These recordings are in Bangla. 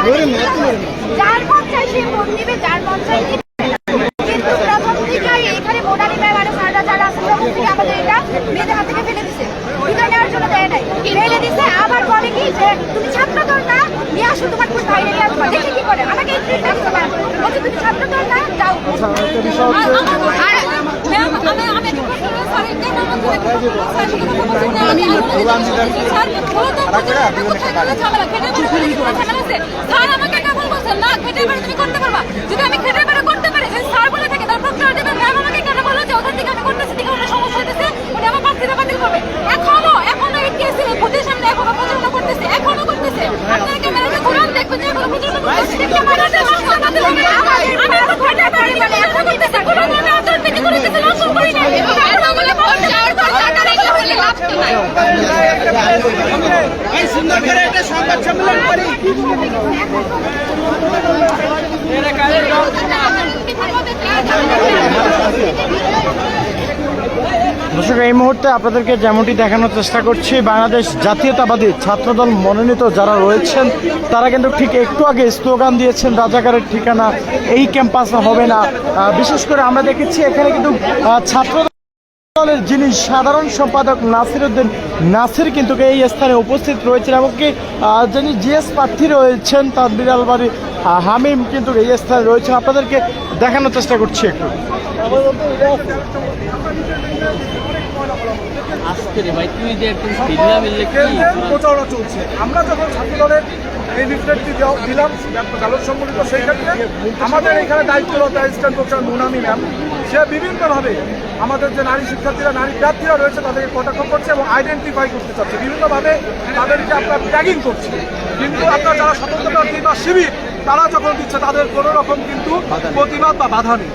যার মন চাই সে ভোট দিবে, যার মন চাই কিন্তু প্রথম থেকেই এখানে মোনালি ম্যাম আর স্যাররা যারা আছে প্রথম থেকে আমাদের এটা মেয়েদের হাত থেকে ফেলে দিছে, ভিতরে নেওয়ার জন্য দেয় নাই, ফেলে দিছে। আবার বলে কি যে তুমি ছাত্র দল না, নিয়ে আসো তোমার কোন বাইরে নিয়ে আসবা, দেখি কি করে। আমাকে এই বলছে তুমি ছাত্র দল না, যাও। যদি আমি খেটে বেড়ে করতে পারি, স্যার বলে থাকে তার প্রক্রিয়া দেবে, ম্যাম আমাকে কেন বললো যে ওদের থেকে আমি করতেছি, দিকে ওদের সমস্যা হইতেছে, উনি আমার প্রার্থীরা বাতিল করবে। এখনো এই কেস ভোটের সামনে এখনো প্রচারণা করতেছে, এখনো করতেছে। আপনারা ক্যামেরাতে ঘুরান, দেখবেন যে এখনো প্রচারণা করতেছে। সুন্দর করে একটা সংবাদ সম্মেলন করি। দর্শক, এই মুহূর্তে আপনাদেরকে যেমনটি দেখানোর চেষ্টা করছি, বাংলাদেশ জাতীয়তাবাদী ছাত্রদল মনোনীত যারা রয়েছেন তারা কিন্তু ঠিক একটু আগে স্লোগান দিয়েছেন রাজাকারের ঠিকানা এই ক্যাম্পাসে হবে না। বিশেষ করে আমরা দেখেছি এখানে কিন্তু ছাত্র দলের যিনি সাধারণ সম্পাদক নাসিরউদ্দিন নাসির কিন্তু এই স্থানে উপস্থিত রয়েছেন, এমনকি যিনি জিএস প্রার্থী রয়েছেন তানভীর আলবারী হামিম কিন্তু এই স্থানে রয়েছেন। আপনাদেরকে দেখানোর চেষ্টা করছি একটু। প্রচারণা চলছে। আমরা যখন ছাত্র দলের এই লিফলেটটি দিলাম ব্যালট সম্বলিত, সেই ক্ষেত্রে আমাদের এখানে দায়িত্বরত অ্যাসিস্ট্যান্ট প্রফেসর মোনামি ম্যাম সে বিভিন্নভাবে আমাদের যে নারী শিক্ষার্থীরা, নারী প্রার্থীরা রয়েছে তাদেরকে কটাক্ষ করছে এবং আইডেন্টিফাই করতে চাচ্ছে, বিভিন্নভাবে তাদেরকে আপনার ট্যাগিং করছে। কিন্তু আপনার যারা স্বতন্ত্র প্রার্থী বা শিবির তারা যখন দিচ্ছে তাদের কোনো রকম কিন্তু প্রতিবাদ বা বাধা নেই।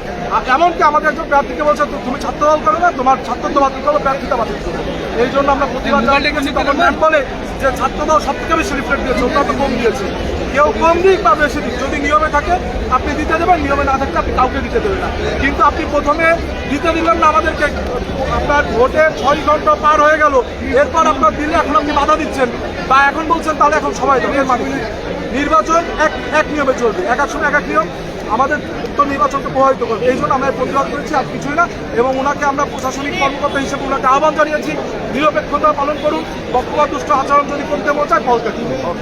এমনকি আমাদের একজন প্রার্থীকে বলছে তুমি ছাত্র দল করো না, তোমার ছাত্রত্ব বাতিল করো, প্রার্থিতা বাতিল করো। এই জন্য আমরা প্রতিবাদ জানিয়েছি। তখন ম্যাম বলে যে ছাত্র দল সব থেকে বেশি লিফলেট দিয়েছে, ওটা তো কম দিয়েছে। কেউ কম দিক বা বেশি দিক, যদি নিয়মে থাকে আপনি দিতে দেবেন, নিয়মে না থাকলে আপনি কাউকে দিতে দেবেন না। কিন্তু আপনি প্রথমে দিতে দিলেন না আমাদেরকে, আপনার ভোটে 6 ঘন্টা পার হয়ে গেল, এরপর আপনার দিলে এখন আপনি বাধা দিচ্ছেন বা এখন বলছেন তাহলে এখন সবাই দেবে। এর মানে নির্বাচন এক নিয়মে চলবে, এক এক সময় এক এক নিয়ম, আমাদের তো নির্বাচনকে প্রভাবিত করবে। এই জন্য আমরা প্রতিবাদ করেছি, আর কিছুই না। এবং ওনাকে আমরা প্রশাসনিক কর্মকর্তা হিসেবে ওনাকে আহ্বান জানিয়েছি, নিরপেক্ষতা পালন করুন, পক্ষপাত দুষ্ট আচরণ যদি করতে মন চায় পদত্যাগ করুন।